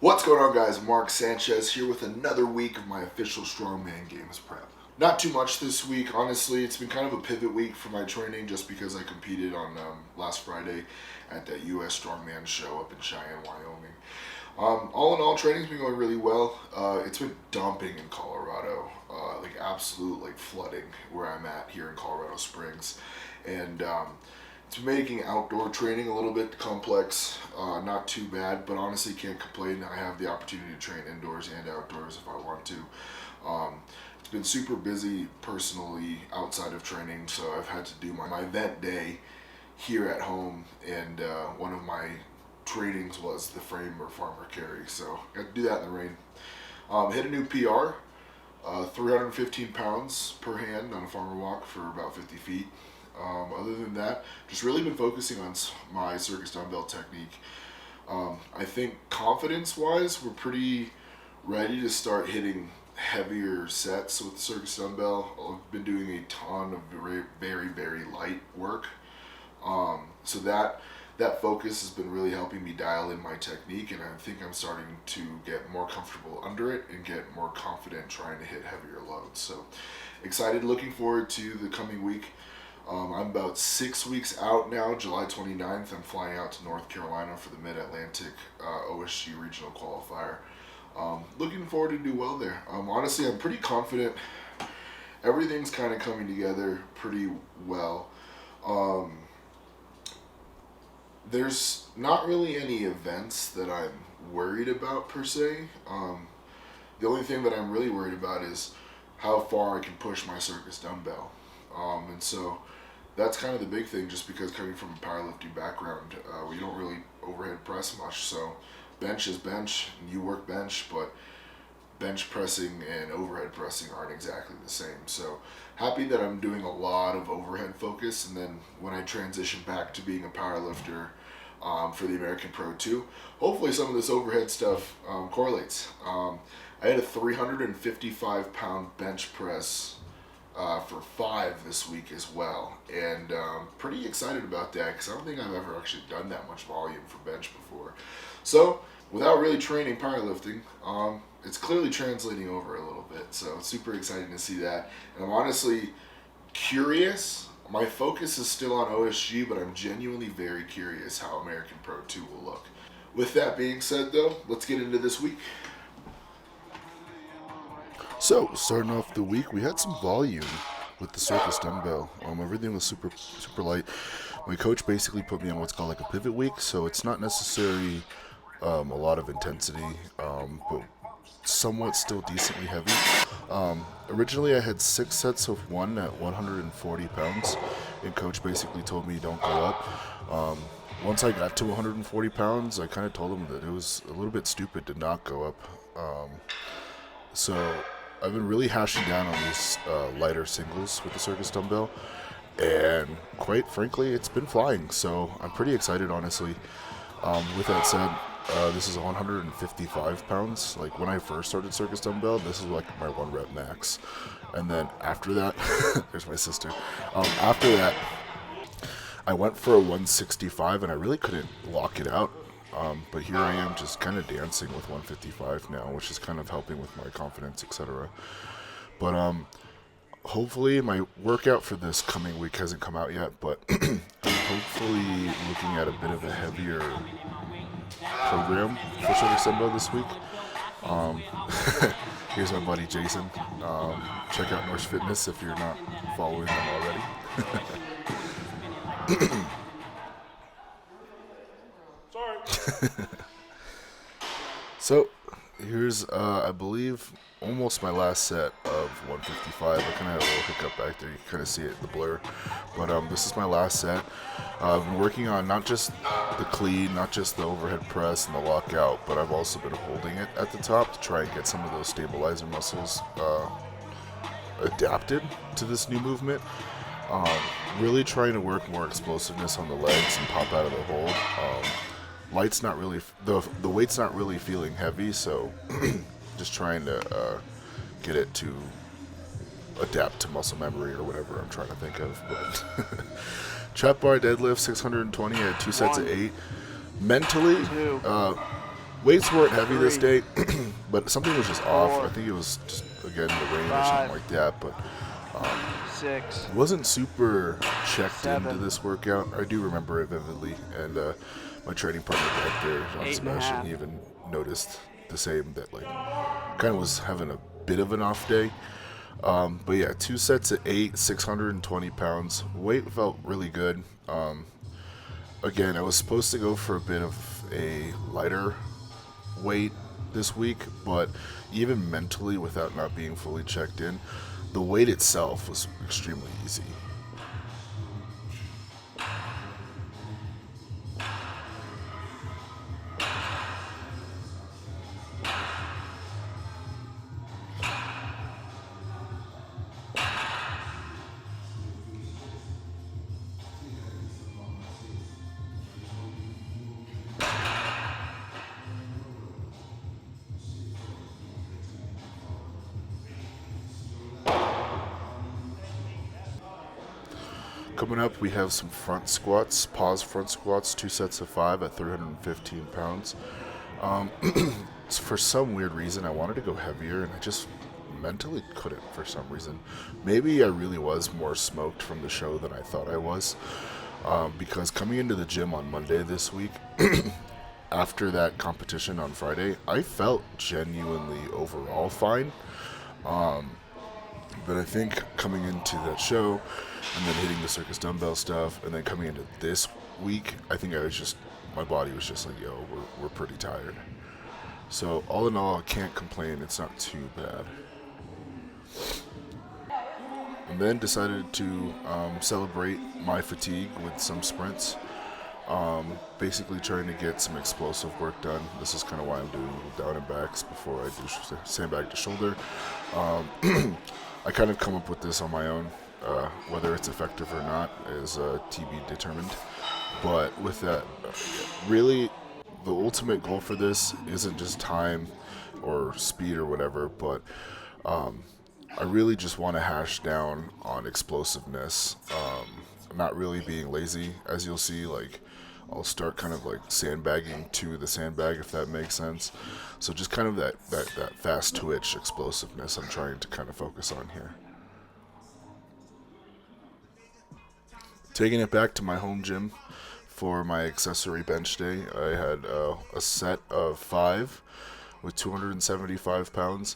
What's going on, guys? Mark Sanchez here with another week of my official Strongman Games prep. Not too much this week, honestly. It's been kind of a pivot week for my training just because I competed on last Friday at that U.S. Strongman show up in Cheyenne, Wyoming. All in all, training's been going really well. It's been dumping in Colorado, like absolute flooding where I'm at here in Colorado Springs, and it's making outdoor training a little bit complex. Not too bad, but honestly can't complain. I have the opportunity to train indoors and outdoors if I want to. It's been super busy personally outside of training, so I've had to do my event day here at home, and one of my trainings was the frame or farmer carry, so got to do that in the rain. Hit a new PR, 315 pounds per hand on a farmer walk for about 50 feet. Other than that, just really been focusing on my Circus Dumbbell technique. I think confidence-wise, we're pretty ready to start hitting heavier sets with Circus Dumbbell. I've been doing a ton of very, very light work. So that focus has been really helping me dial in my technique, and I think I'm starting to get more comfortable under it and get more confident trying to hit heavier loads. So excited, looking forward to the coming week. I'm about 6 weeks out now. July 29th, I'm flying out to North Carolina for the Mid-Atlantic OSG Regional Qualifier. Looking forward to do well there. Honestly, I'm pretty confident. Everything's kind of coming together pretty well. There's not really any events that I'm worried about per se. The only thing that I'm really worried about is how far I can push my Circus Dumbbell. And so that's kind of the big thing, just because coming from a powerlifting background, we don't really overhead press much. So bench is bench, and you work bench, but bench pressing and overhead pressing aren't exactly the same. So happy that I'm doing a lot of overhead focus, and then when I transition back to being a powerlifter for the American Pro 2, hopefully some of this overhead stuff correlates. I had a 355 pound bench press for 5 this week as well, and pretty excited about that because I don't think I've ever actually done that much volume for bench before. So without really training powerlifting, it's clearly translating over a little bit, so it's super exciting to see that. And I'm honestly curious. My focus is still on OSG, but I'm genuinely very curious how American Pro 2 will look. With that being said, though, let's get into this week. So, starting off the week, we had some volume with the Circus Dumbbell. Everything was super light. My coach basically put me on what's called like a pivot week, so it's not necessarily a lot of intensity, but somewhat still decently heavy. Originally I had 6 sets of 1 at 140 pounds, and coach basically told me don't go up. Once I got to 140 pounds, I kind of told him that it was a little bit stupid to not go up. So I've been really hashing down on these lighter singles with the Circus Dumbbell, and quite frankly, it's been flying. So I'm pretty excited, honestly. With that said, this is 155 pounds. Like when I first started Circus Dumbbell, this is like my 1 rep max. And then after that, there's my sister. After that, I went for a 165 and I really couldn't lock it out. But here I am just kind of dancing with 155 now, which is kind of helping with my confidence, etc. But hopefully my workout for this coming week hasn't come out yet, but I'm hopefully looking at a bit of a heavier program for Circus Dumbbell this week. Here's my buddy Jason. Check out Norse Fitness if you're not following them already. Sorry. So here's I believe almost my last set of 155. I kind of had a little hiccup back there. You can kind of see it, the blur. But this is my last set. I've been working on not just the clean, not just the overhead press and the lockout, but I've also been holding it at the top to try and get some of those stabilizer muscles adapted to this new movement. Really trying to work more explosiveness on the legs and pop out of the hold. Light's not really, the weight's not really feeling heavy, so just trying to get it to adapt to muscle memory or whatever I'm trying to think of. But Bar Deadlift 620 at 2 sets of 8. Mentally, Weights weren't heavy this day, but something was just off. I think it was just, again, the rain or something like that. But I wasn't super checked into this workout. I do remember it vividly. And my training partner back there, John Sebastian, even noticed the same, that like kind of was having a bit of an off day. But yeah, 2 sets at 8, 620 pounds. Weight felt really good. Again, I was supposed to go for a bit of a lighter weight this week, but even mentally, without not being fully checked in, the weight itself was extremely easy. Coming up, we have some front squats, pause front squats, 2 sets of 5 at 315 pounds. For some weird reason, I wanted to go heavier, and I just mentally couldn't for some reason. Maybe I really was more smoked from the show than I thought I was, because coming into the gym on Monday this week, after that competition on Friday, I felt genuinely overall fine. But I think coming into that show and then hitting the Circus Dumbbell stuff and then coming into this week, I think my body was just like, yo, we're pretty tired. So all in all, I can't complain. It's not too bad. And then decided to celebrate my fatigue with some sprints. Basically trying to get some explosive work done. This is kind of why I'm doing down and backs before I do sandbag to shoulder. I kind of come up with this on my own. Whether it's effective or not is to be determined. But with that, really, the ultimate goal for this isn't just time or speed or whatever, but I really just want to hash down on explosiveness. Not really being lazy, as you'll see. Like, I'll start kind of like sandbagging to the sandbag, if that makes sense. So just kind of that fast twitch explosiveness I'm trying to kind of focus on here. Taking it back to my home gym for my accessory bench day, I had a set of 5 with 275 pounds.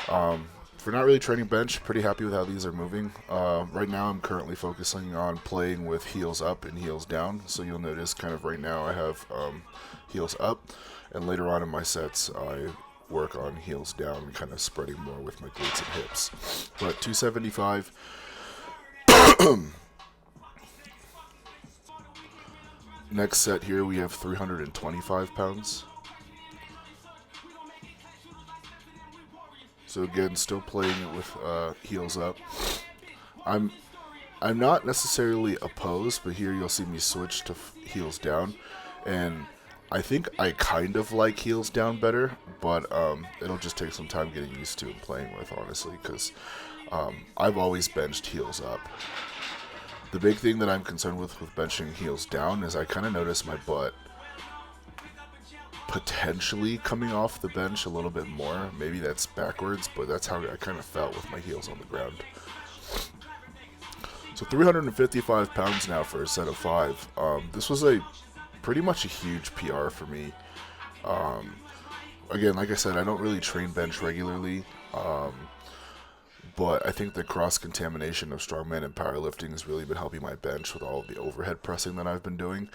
For not really training bench, pretty happy with how these are moving. Right now I'm currently focusing on playing with heels up and heels down. So you'll notice kind of right now I have heels up, and later on in my sets I work on heels down, kind of spreading more with my glutes and hips. But 275. Next set here we have 325 pounds. So again, still playing it with heels up. I'm not necessarily opposed, but here you'll see me switch to heels down, and I think I kind of like heels down better, but it'll just take some time getting used to and playing with, honestly, because I've always benched heels up. The big thing that I'm concerned with benching heels down is I kind of notice my butt potentially coming off the bench a little bit more. Maybe that's backwards, but that's how I kind of felt with my heels on the ground. So 355 pounds now for a set of 5. This was pretty much a huge PR for me. Again, like I said, I don't really train bench regularly, but I think the cross-contamination of strongman and powerlifting has really been helping my bench with all of the overhead pressing that I've been doing.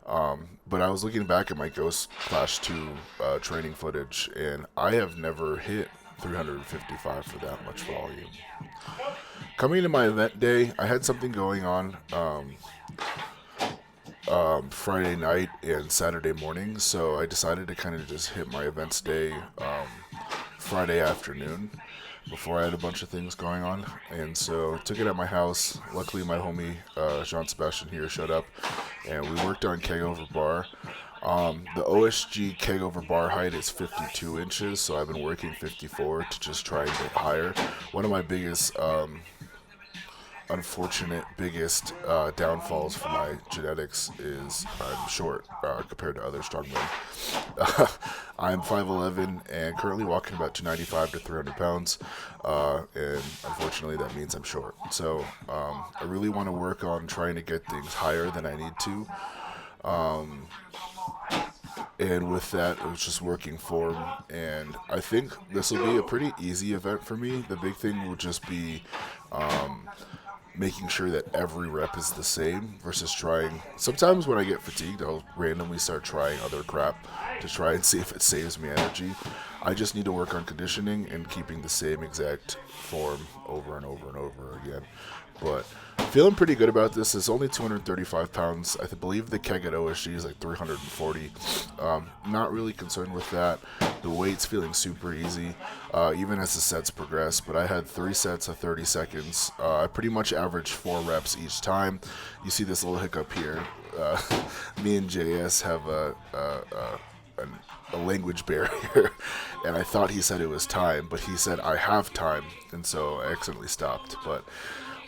But I was looking back at my Ghost Clash 2 training footage, and I have never hit 355 for that much volume. Coming into my event day, I had something going on Friday night and Saturday morning, so I decided to kind of just hit my events day Friday afternoon before I had a bunch of things going on, and so took it at my house. Luckily my homie Jean Sebastian here showed up, and we worked on keg over bar. The OSG keg over bar height is 52 inches, so I've been working 54 to just try and get higher. One of my biggest unfortunate biggest downfalls for my genetics is I'm short compared to other strongmen. I'm 5'11" and currently walking about 295 to 300 pounds, and unfortunately that means I'm short. So I really want to work on trying to get things higher than I need to. And with that, it was just working form. And I think this will be a pretty easy event for me. The big thing will just be making sure that every rep is the same versus trying. Sometimes when I get fatigued, I'll randomly start trying other crap to try and see if it saves me energy. I just need to work on conditioning and keeping the same exact form over and over and over again. But feeling pretty good about this. It's only 235 pounds. I believe the keg at OSG is like 340. Not really concerned with that. The weight's feeling super easy, even as the sets progress. But I had 3 sets of 30 seconds. I pretty much averaged 4 reps each time. You see this little hiccup here. Me and JS have a language barrier, and I thought he said it was time, but he said I have time, and so I accidentally stopped. But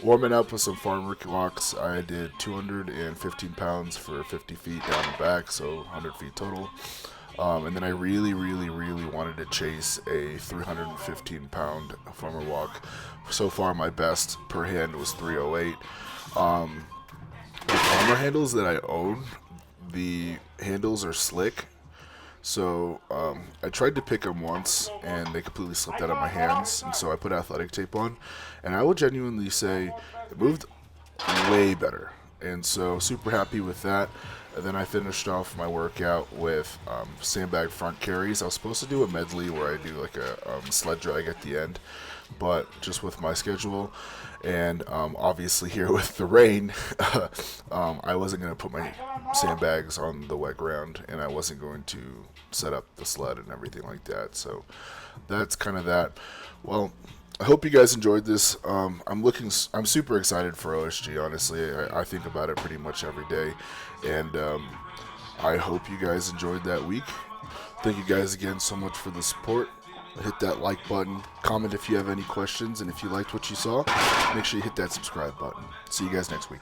warming up with some farm walks, I did 215 pounds for 50 feet down and back, so 100 feet total. And then I really wanted to chase a 315 pound farmer walk. So far my best per hand was 308. The farmer handles that I own, the handles are slick. So I tried to pick them once, and they completely slipped out of my hands, and so I put athletic tape on, and I will genuinely say it moved way better, and so super happy with that. And then I finished off my workout with sandbag front carries. I was supposed to do a medley where I do like a sled drag at the end, but just with my schedule and obviously here with the rain, I wasn't going to put my sandbags on the wet ground, and I wasn't going to set up the sled and everything like that. So that's kind of that. Well, I hope you guys enjoyed this. I'm super excited for OSG, honestly. I think about it pretty much every day, and I hope you guys enjoyed that week. Thank you guys again so much for the support. Hit that like button, comment if you have any questions, and if you liked what you saw, make sure you hit that subscribe button. See you guys next week.